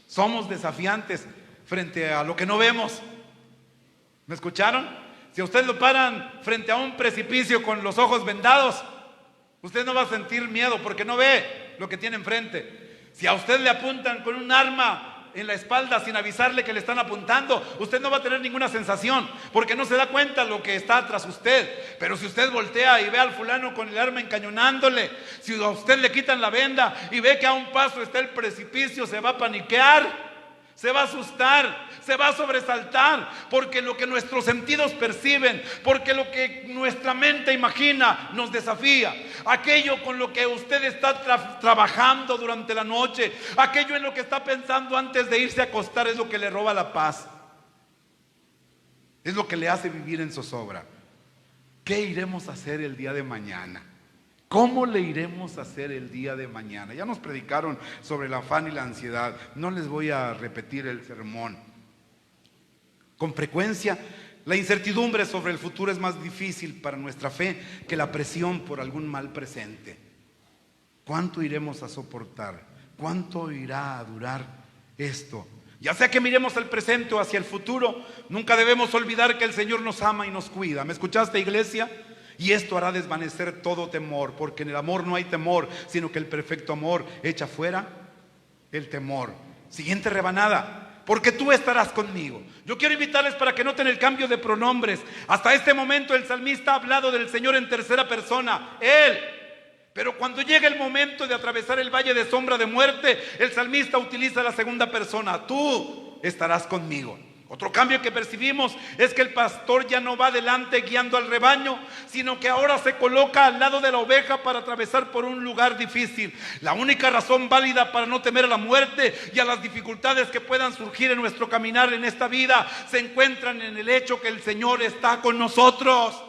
Somos desafiantes frente a lo que no vemos. ¿Me escucharon? Si a usted lo paran frente a un precipicio con los ojos vendados, usted no va a sentir miedo porque no ve lo que tiene enfrente. Si a usted le apuntan con un arma en la espalda sin avisarle que le están apuntando, usted no va a tener ninguna sensación porque no se da cuenta lo que está tras usted. Pero si usted voltea y ve al fulano con el arma encañonándole, si a usted le quitan la venda y ve que a un paso está el precipicio, se va a paniquear, se va a asustar, se va a sobresaltar, porque lo que nuestros sentidos perciben, porque lo que nuestra mente imagina nos desafía. Aquello con lo que usted está trabajando durante la noche, aquello en lo que está pensando antes de irse a acostar, es lo que le roba la paz, es lo que le hace vivir en zozobra. ¿Qué iremos a hacer el día de mañana? ¿Cómo le iremos a hacer el día de mañana? Ya nos predicaron sobre el afán y la ansiedad. No les voy a repetir el sermón. Con frecuencia, la incertidumbre sobre el futuro es más difícil para nuestra fe que la presión por algún mal presente. ¿Cuánto iremos a soportar? ¿Cuánto irá a durar esto? Ya sea que miremos al presente o hacia el futuro, nunca debemos olvidar que el Señor nos ama y nos cuida. ¿Me escuchaste, iglesia? Y esto hará desvanecer todo temor, porque en el amor no hay temor, sino que el perfecto amor echa fuera el temor. Siguiente rebanada: porque tú estarás conmigo. Yo quiero invitarles para que noten el cambio de pronombres. Hasta este momento el salmista ha hablado del Señor en tercera persona, Él. Pero cuando llega el momento de atravesar el valle de sombra de muerte, el salmista utiliza la segunda persona: tú estarás conmigo. Otro cambio que percibimos es que el pastor ya no va delante guiando al rebaño, sino que ahora se coloca al lado de la oveja para atravesar por un lugar difícil. La única razón válida para no temer a la muerte y a las dificultades que puedan surgir en nuestro caminar en esta vida se encuentran en el hecho que el Señor está con nosotros.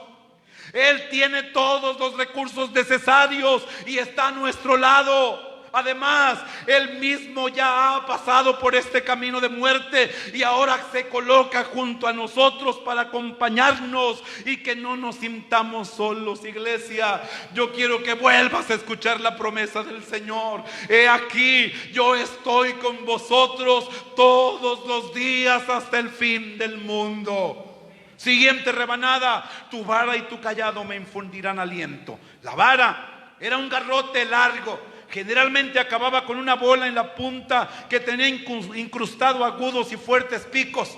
Él tiene todos los recursos necesarios y está a nuestro lado. Además, Él mismo ya ha pasado por este camino de muerte y ahora se coloca junto a nosotros para acompañarnos y que no nos sintamos solos, iglesia. Yo quiero que vuelvas a escuchar la promesa del Señor. He aquí, yo estoy con vosotros todos los días hasta el fin del mundo. Siguiente rebanada: tu vara y tu callado me infundirán aliento. La vara era un garrote largo. Generalmente acababa con una bola en la punta que tenía incrustado agudos y fuertes picos.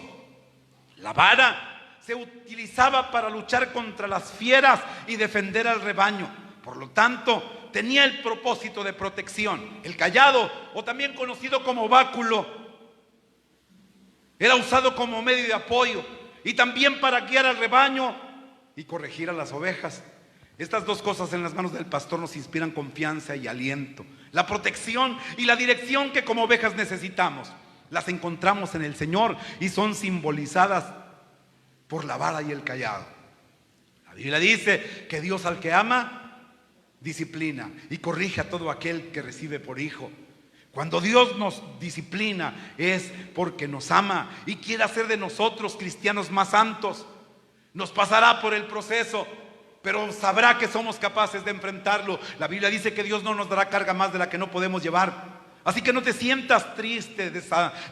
La vara se utilizaba para luchar contra las fieras y defender al rebaño. Por lo tanto, tenía el propósito de protección. El cayado, o también conocido como báculo, era usado como medio de apoyo y también para guiar al rebaño y corregir a las ovejas. Estas dos cosas en las manos del pastor nos inspiran confianza y aliento. La protección y la dirección que como ovejas necesitamos las encontramos en el Señor y son simbolizadas por la vara y el cayado. La Biblia dice que Dios al que ama disciplina y corrige a todo aquel que recibe por hijo. Cuando Dios nos disciplina es porque nos ama y quiere hacer de nosotros cristianos más santos. Nos pasará por el proceso, pero sabrá que somos capaces de enfrentarlo. La Biblia dice que Dios no nos dará carga más de la que no podemos llevar. Así que no te sientas triste,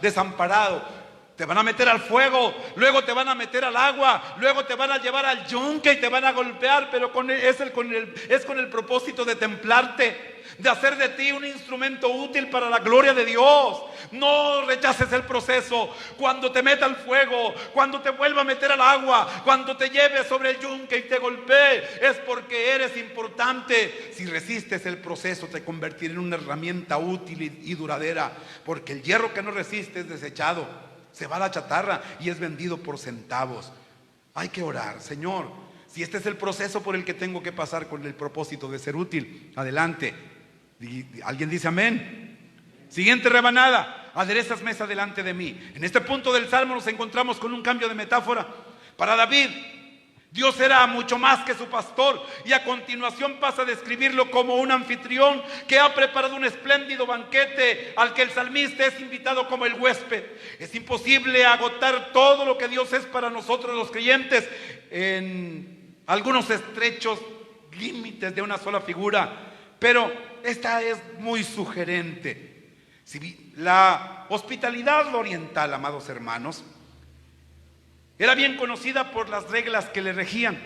desamparado. Te van a meter al fuego, luego te van a meter al agua, luego te van a llevar al yunque y te van a golpear, pero es con el propósito de templarte, de hacer de ti un instrumento útil para la gloria de Dios. No rechaces el proceso. Cuando te meta al fuego, cuando te vuelva a meter al agua, cuando te lleve sobre el yunque y te golpee, es porque eres importante. Si resistes el proceso, te convertirá en una herramienta útil y duradera, porque el hierro que no resiste es desechado, se va a la chatarra y es vendido por centavos. Hay que orar: Señor, si este es el proceso por el que tengo que pasar con el propósito de ser útil, adelante. ¿Alguien dice amén? Siguiente rebanada: aderezas mesa delante de mí. En este punto del Salmo nos encontramos con un cambio de metáfora. Para David, Dios era mucho más que su pastor, y a continuación pasa a describirlo como un anfitrión que ha preparado un espléndido banquete al que el salmista es invitado como el huésped. Es imposible agotar todo lo que Dios es para nosotros los creyentes en algunos estrechos límites de una sola figura, pero esta es muy sugerente. La hospitalidad oriental, amados hermanos, era bien conocida por las reglas que le regían.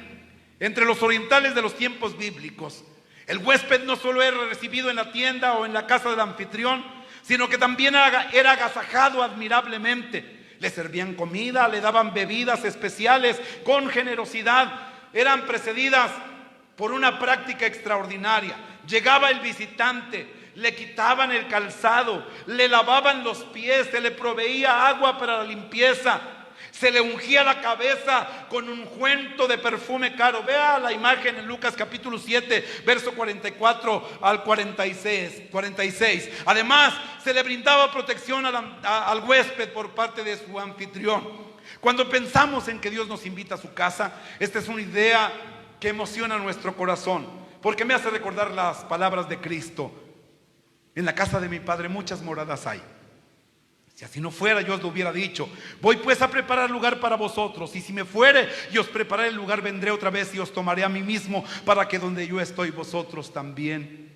Entre los orientales de los tiempos bíblicos, el huésped no solo era recibido en la tienda o en la casa del anfitrión, sino que también era agasajado admirablemente. Le servían comida, le daban bebidas especiales con generosidad. Eran precedidas por una práctica extraordinaria. Llegaba el visitante, le quitaban el calzado, le lavaban los pies, se le proveía agua para la limpieza, se le ungía la cabeza con ungüento de perfume caro. Vea la imagen en Lucas capítulo 7, verso 44 al 46. Además, se le brindaba protección al huésped por parte de su anfitrión. Cuando pensamos en que Dios nos invita a su casa, esta es una idea que emociona nuestro corazón, porque me hace recordar las palabras de Cristo: en la casa de mi Padre muchas moradas hay. Si así no fuera, yo os lo hubiera dicho. Voy pues a preparar lugar para vosotros, y si me fuere y os prepararé el lugar, vendré otra vez y os tomaré a mí mismo, para que donde yo estoy, vosotros también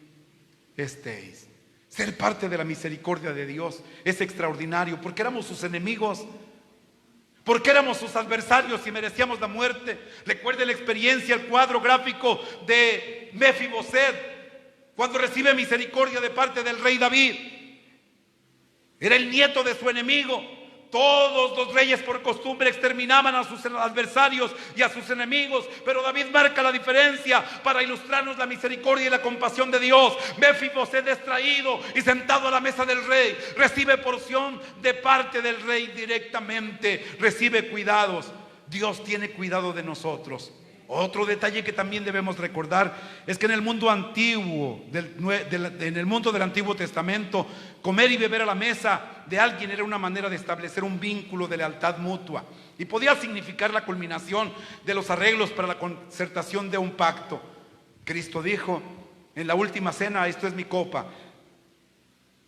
estéis. Ser parte de la misericordia de Dios es extraordinario, porque éramos sus enemigos, porque éramos sus adversarios y merecíamos la muerte. Recuerde la experiencia, el cuadro gráfico de Mefiboset, cuando recibe misericordia de parte del rey David. Era el nieto de su enemigo. Todos los reyes por costumbre exterminaban a sus adversarios y a sus enemigos, pero David marca la diferencia para ilustrarnos la misericordia y la compasión de Dios. Mefiboset es traído y sentado a la mesa del rey, recibe porción de parte del rey directamente, recibe cuidados. Dios tiene cuidado de nosotros. Otro detalle que también debemos recordar es que en el mundo antiguo, en el mundo del Antiguo Testamento, comer y beber a la mesa de alguien era una manera de establecer un vínculo de lealtad mutua, y podía significar la culminación de los arreglos para la concertación de un pacto. Cristo dijo en la última cena: esto es mi copa,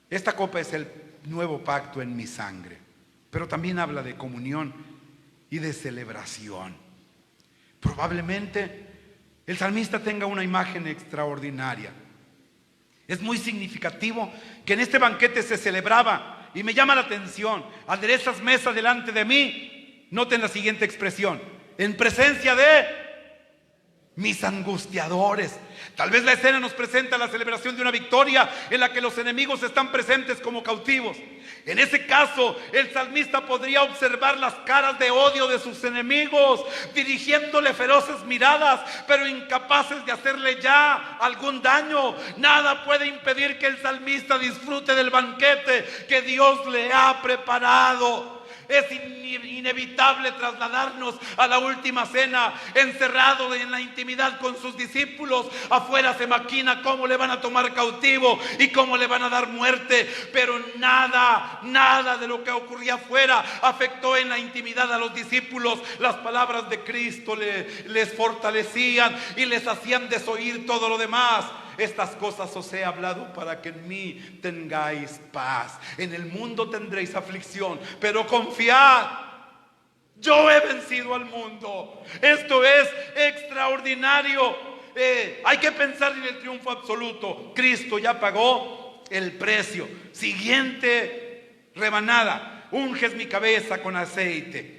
esta copa es el nuevo pacto en mi sangre. Pero también habla de comunión y de celebración. Probablemente el salmista tenga una imagen extraordinaria. Es muy significativo que en este banquete se celebraba, y me llama la atención: aderezas mesa delante de mí. Noten la siguiente expresión: en presencia de mis angustiadores. Tal vez la escena nos presenta la celebración de una victoria en la que los enemigos están presentes como cautivos. En ese caso, el salmista podría observar las caras de odio de sus enemigos, dirigiéndole feroces miradas, pero incapaces de hacerle ya algún daño. Nada puede impedir que el salmista disfrute del banquete que Dios le ha preparado. Es inevitable trasladarnos a la última cena, encerrado en la intimidad con sus discípulos. Afuera se maquina cómo le van a tomar cautivo y cómo le van a dar muerte, pero nada de lo que ocurría afuera afectó en la intimidad a los discípulos. Las palabras de Cristo les fortalecían y les hacían desoír todo lo demás. Estas cosas os he hablado para que en mí tengáis paz. En el mundo tendréis aflicción, pero confiad, yo he vencido al mundo. Esto es extraordinario. Hay que pensar en el triunfo absoluto. Cristo ya pagó el precio. Siguiente rebanada: unges mi cabeza con aceite.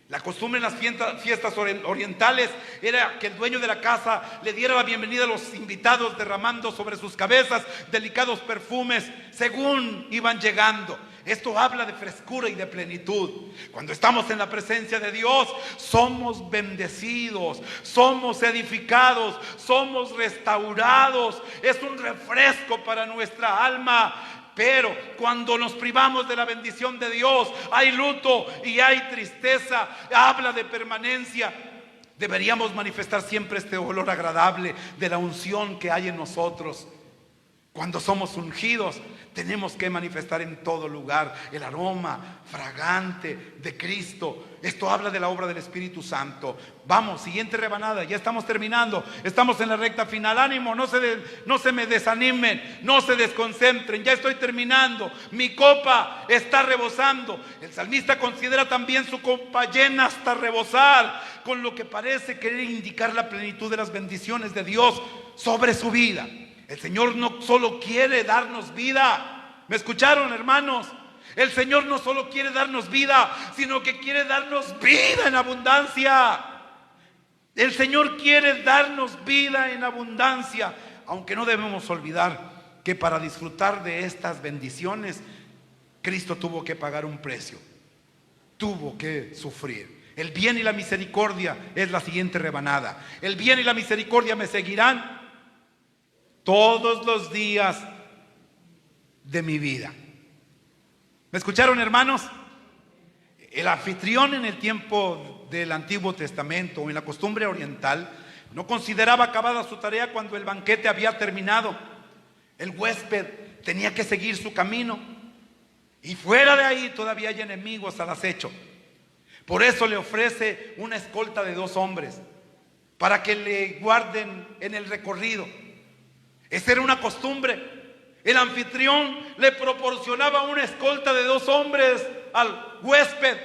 La costumbre en las fiestas orientales era que el dueño de la casa le diera la bienvenida a los invitados, derramando sobre sus cabezas delicados perfumes según iban llegando. Esto habla de frescura y de plenitud. Cuando estamos en la presencia de Dios, somos bendecidos, somos edificados, somos restaurados. Es un refresco para nuestra alma. Pero cuando nos privamos de la bendición de Dios, hay luto y hay tristeza. Habla de permanencia. Deberíamos manifestar siempre este olor agradable de la unción que hay en nosotros. Cuando somos ungidos, tenemos que manifestar en todo lugar el aroma fragante de Cristo. Esto habla de la obra del Espíritu Santo. Vamos, siguiente rebanada, ya estamos terminando. Estamos en la recta final. Ánimo, no se me desanimen, no se desconcentren. Ya estoy terminando. Mi copa está rebosando. El salmista considera también su copa llena hasta rebosar, con lo que parece querer indicar la plenitud de las bendiciones de Dios sobre su vida. El Señor no solo quiere darnos vida. ¿Me escucharon, hermanos? El Señor no solo quiere darnos vida, sino que quiere darnos vida en abundancia. El Señor quiere darnos vida en abundancia. Aunque no debemos olvidar que para disfrutar de estas bendiciones, Cristo tuvo que pagar un precio. Tuvo que sufrir. El bien y la misericordia es la siguiente rebanada. El bien y la misericordia me seguirán todos los días de mi vida. ¿Me escucharon, hermanos? El anfitrión en el tiempo del Antiguo Testamento o en la costumbre oriental no consideraba acabada su tarea cuando el banquete había terminado. El huésped tenía que seguir su camino, y fuera de ahí todavía hay enemigos al acecho. Por eso le ofrece una escolta de 2 hombres para que le guarden en el recorrido. Esa era una costumbre. El anfitrión le proporcionaba una escolta de 2 hombres al huésped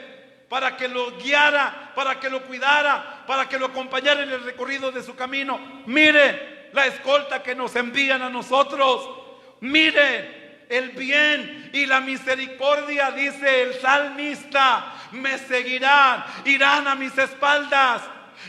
para que lo guiara, para que lo cuidara, para que lo acompañara en el recorrido de su camino. Mire la escolta que nos envían a nosotros. Mire el bien y la misericordia, dice el salmista, me seguirán, irán a mis espaldas.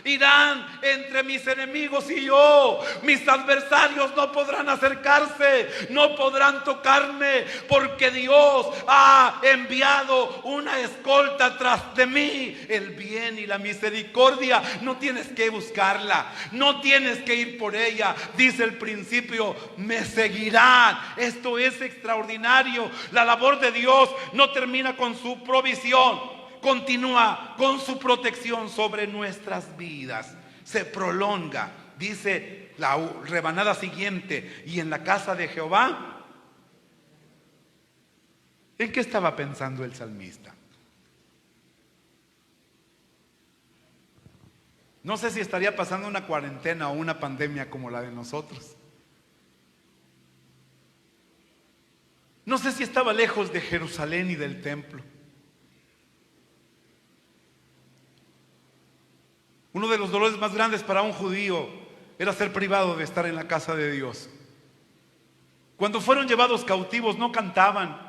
Irán entre mis enemigos y yo. Mis adversarios no podrán acercarse, no podrán tocarme, porque Dios ha enviado una escolta tras de mí. El bien y la misericordia no tienes que buscarla, no tienes que ir por ella. Dice el principio, me seguirán. Esto es extraordinario. La labor de Dios no termina con su provisión, continúa con su protección sobre nuestras vidas. Se prolonga. Dice la rebanada siguiente: y en la casa de Jehová. ¿En qué estaba pensando el salmista? No sé si estaría pasando una cuarentena o una pandemia como la de nosotros. No sé si estaba lejos de Jerusalén y del templo. Uno de los dolores más grandes para un judío era ser privado de estar en la casa de Dios. Cuando fueron llevados cautivos, no cantaban,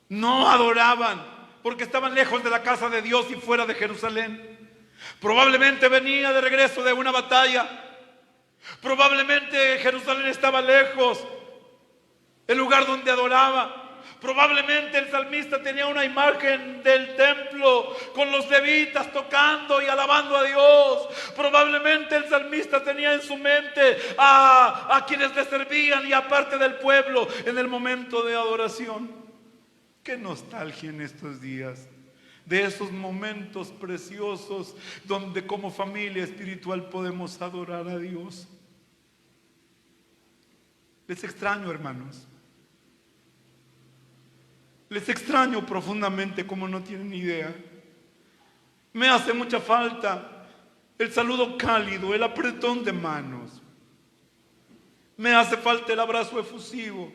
no adoraban, porque estaban lejos de la casa de Dios y fuera de Jerusalén. Probablemente venía de regreso de una batalla. Probablemente Jerusalén estaba lejos, el lugar donde adoraba. Probablemente el salmista tenía una imagen del templo con los levitas tocando y alabando a Dios. Probablemente el salmista tenía en su mente a quienes le servían y a parte del pueblo en el momento de adoración. Qué nostalgia en estos días de esos momentos preciosos donde como familia espiritual podemos adorar a Dios. Les extraño, hermanos. Les extraño profundamente, como no tienen ni idea. Me hace mucha falta el saludo cálido, el apretón de manos. Me hace falta el abrazo efusivo.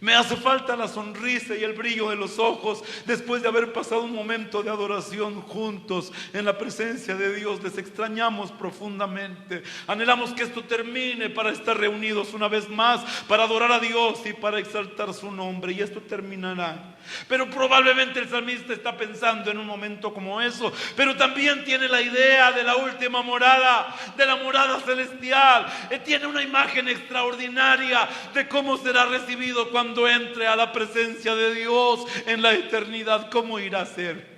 Me hace falta la sonrisa y el brillo de los ojos después de haber pasado un momento de adoración juntos en la presencia de Dios. Les extrañamos profundamente. Anhelamos que esto termine para estar reunidos una vez más, para adorar a Dios y para exaltar su nombre. Y esto terminará. Pero probablemente el salmista está pensando en un momento como eso, pero también tiene la idea de la última morada, de la morada celestial. Tiene una imagen extraordinaria de cómo será recibido cuando entre a la presencia de Dios en la eternidad. ¿Cómo irá a ser?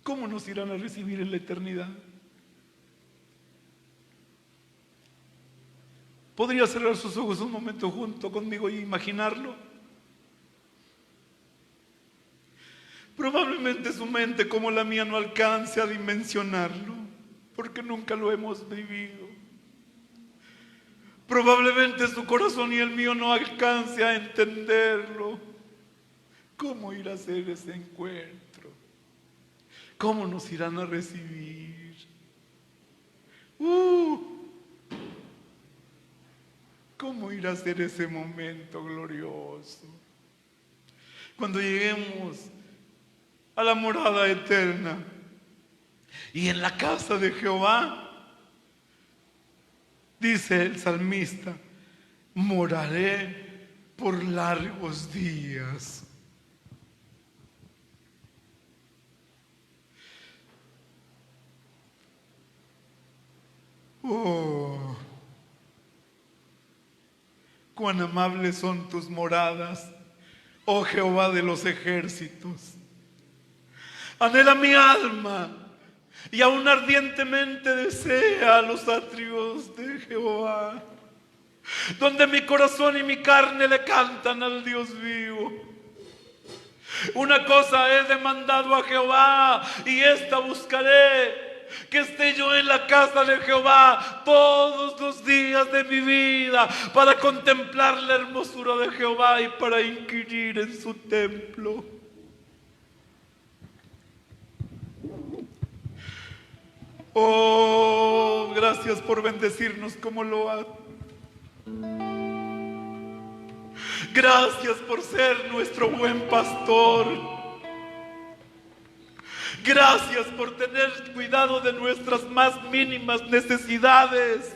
¿Cómo nos irán a recibir en la eternidad? ¿Podría cerrar sus ojos un momento junto conmigo y imaginarlo? Probablemente su mente como la mía no alcance a dimensionarlo, porque nunca lo hemos vivido. Probablemente su corazón y el mío no alcance a entenderlo. ¿Cómo irá a ser ese encuentro? ¿Cómo nos irán a recibir? ¿Cómo irá a ser ese momento glorioso? Cuando lleguemos a la morada eterna y en la casa de Jehová, dice el salmista, moraré por largos días. Oh, cuán amables son tus moradas, oh Jehová de los ejércitos. Anhela mi alma y aún ardientemente desea los atrios de Jehová, donde mi corazón y mi carne le cantan al Dios vivo. Una cosa he demandado a Jehová y esta buscaré, que esté yo en la casa de Jehová todos los días de mi vida, para contemplar la hermosura de Jehová y para inquirir en su templo. Oh, gracias por bendecirnos como lo haces. Gracias por ser nuestro buen pastor. Gracias por tener cuidado de nuestras más mínimas necesidades.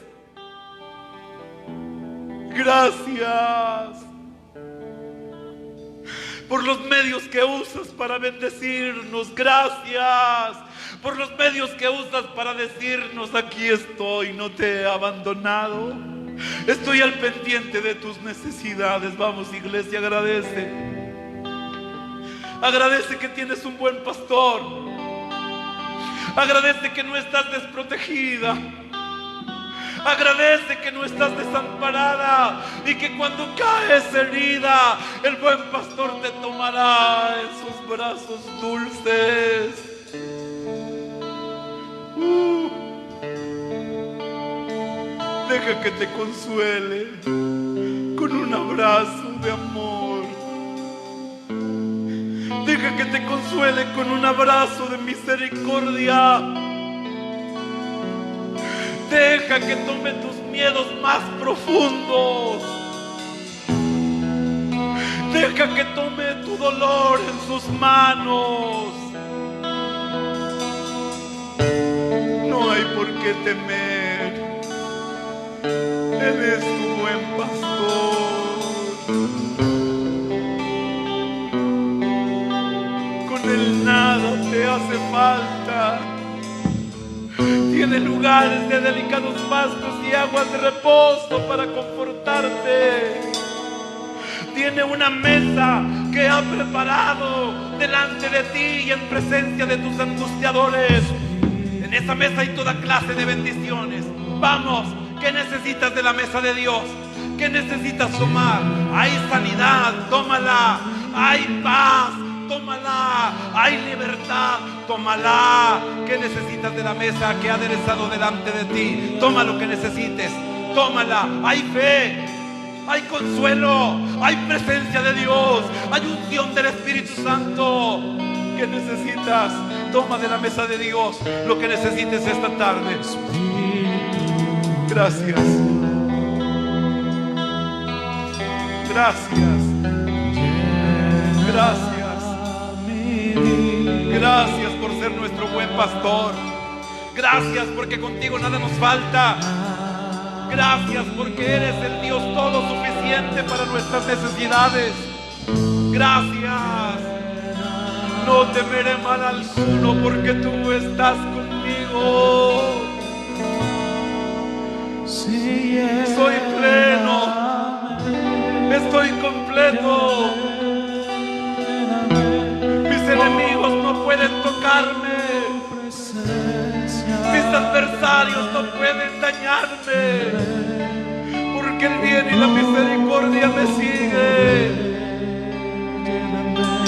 Gracias por los medios que usas para bendecirnos. Gracias por los medios que usas para decirnos: aquí estoy, no te he abandonado, estoy al pendiente de tus necesidades. Vamos, iglesia, agradece. Agradece que tienes un buen pastor. Agradece que no estás desprotegida. Agradece que no estás desamparada y que cuando caes herida, el buen pastor te tomará en sus brazos dulces. Deja que te consuele con un abrazo de amor. Deja que te consuele con un abrazo de misericordia. Deja que tome tus miedos más profundos. Deja que tome tu dolor en sus manos. No hay por qué temer. Él es tu buen pastor. Con él nada te hace falta. Tiene lugares de delicados pastos y aguas de reposo para confortarte. Tiene una mesa que ha preparado delante de ti y en presencia de tus angustiadores. En esa mesa hay toda clase de bendiciones. Vamos, ¿qué necesitas de la mesa de Dios? ¿Qué necesitas tomar? Hay sanidad, tómala. Hay paz, tómala. Hay libertad, tómala. ¿Qué necesitas de la mesa que ha aderezado delante de ti? Toma lo que necesites, tómala. Hay fe, hay consuelo, hay presencia de Dios, hay unción del Espíritu Santo. ¿Qué necesitas? Toma de la mesa de Dios lo que necesites esta tarde. Gracias. Gracias. Gracias. Gracias por ser nuestro buen pastor. Gracias porque contigo nada nos falta. Gracias porque eres el Dios todo suficiente para nuestras necesidades. Gracias. No temeré mal alguno porque tú estás conmigo. Soy pleno. Estoy completo. Mis enemigos no pueden tocarme. Mis adversarios no pueden dañarme, porque el bien y la misericordia me siguen.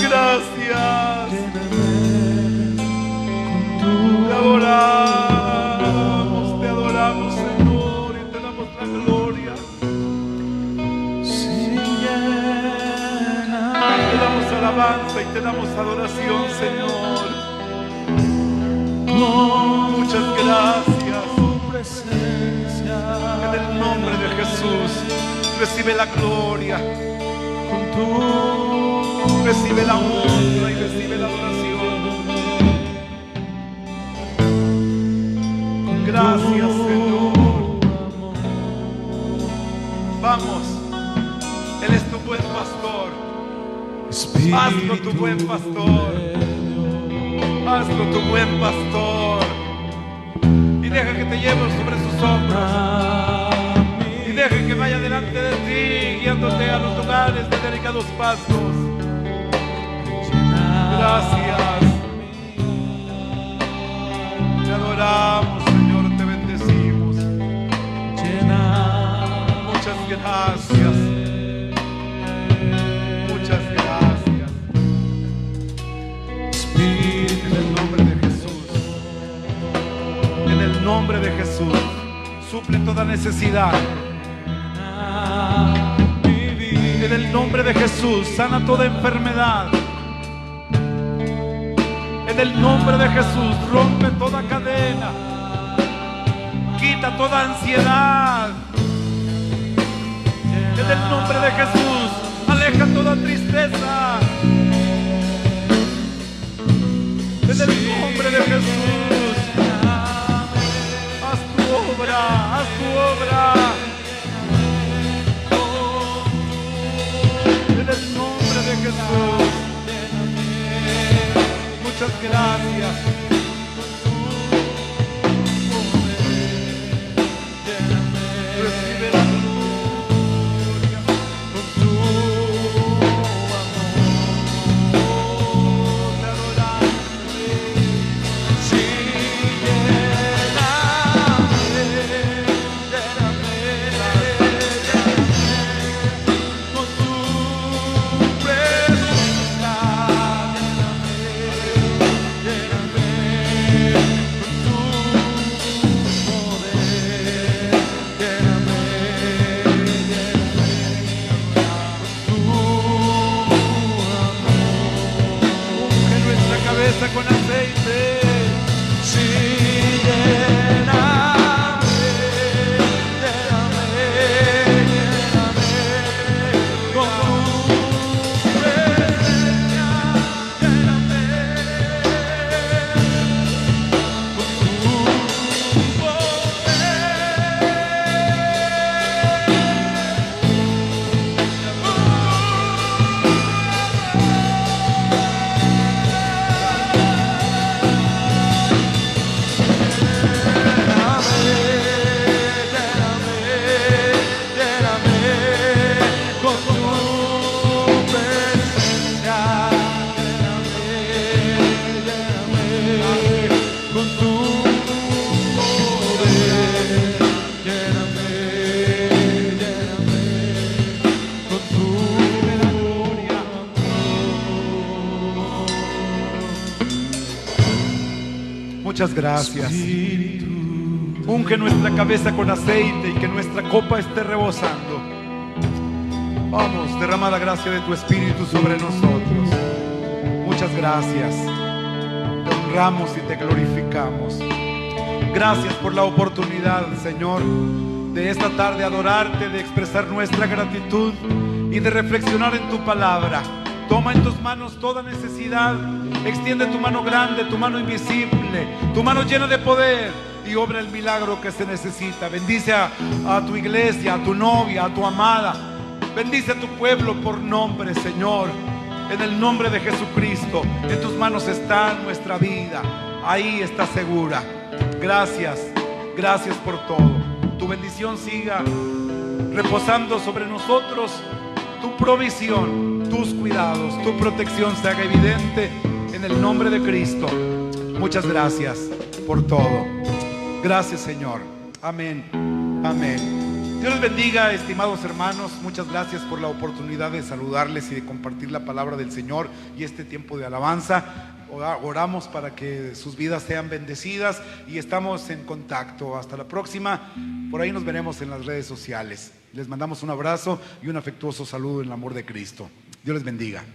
Gracias. Te adoramos, Señor, y te damos la gloria. Te damos alabanza y te damos adoración, Señor. Muchas gracias. En el nombre de Jesús, recibe la gloria, recibe la honra y recibe la adoración. Gracias, Señor. Vamos, Él es tu buen pastor. Hazlo tu buen pastor. Hazlo tu buen pastor. Y deja que te lleve sobre sus hombros. Y deja que vaya delante de ti, guiándote a los lugares de delicados pastos. Gracias. Te adoramos, Señor, te bendecimos. Muchas gracias. Muchas gracias. En el nombre de Jesús. En el nombre de Jesús. Suple toda necesidad. En el nombre de Jesús. Sana toda enfermedad. En el nombre de Jesús. Rompe toda cadena. Quita toda ansiedad. En el nombre de Jesús. Aleja toda tristeza. En el nombre de Jesús. Haz tu obra, haz tu obra. En el nombre de Jesús. Muchas gracias. Recibe la gloria con tu amor. Te adoramos. Sí, con tu presencia. Con aceite, sí, lléname, con tu presencia, lléname, con tu poder. Muchas gracias. Unge nuestra cabeza con aceite y que nuestra copa esté rebosando. Vamos, derrama la gracia de tu Espíritu sobre nosotros. Muchas gracias. Te honramos y te glorificamos. Gracias por la oportunidad, Señor, de esta tarde adorarte, de expresar nuestra gratitud y de reflexionar en tu palabra. Toma en tus manos toda necesidad, extiende tu mano grande, tu mano invisible, tu mano llena de poder, y obra el milagro que se necesita. Bendice a tu iglesia, a tu novia, a tu amada. Bendice a tu pueblo por nombre, Señor. En el nombre de Jesucristo, en tus manos está nuestra vida. Ahí está segura. Gracias, gracias por todo. Tu bendición siga reposando sobre nosotros. Tu provisión, tus cuidados, tu protección se haga evidente en el nombre de Cristo. Muchas gracias por todo. Gracias, Señor. Amén. Amén. Dios les bendiga, estimados hermanos. Muchas gracias por la oportunidad de saludarles y de compartir la palabra del Señor y este tiempo de alabanza. Oramos para que sus vidas sean bendecidas y estamos en contacto. Hasta la próxima. Por ahí nos veremos en las redes sociales. Les mandamos un abrazo y un afectuoso saludo en el amor de Cristo. Dios les bendiga.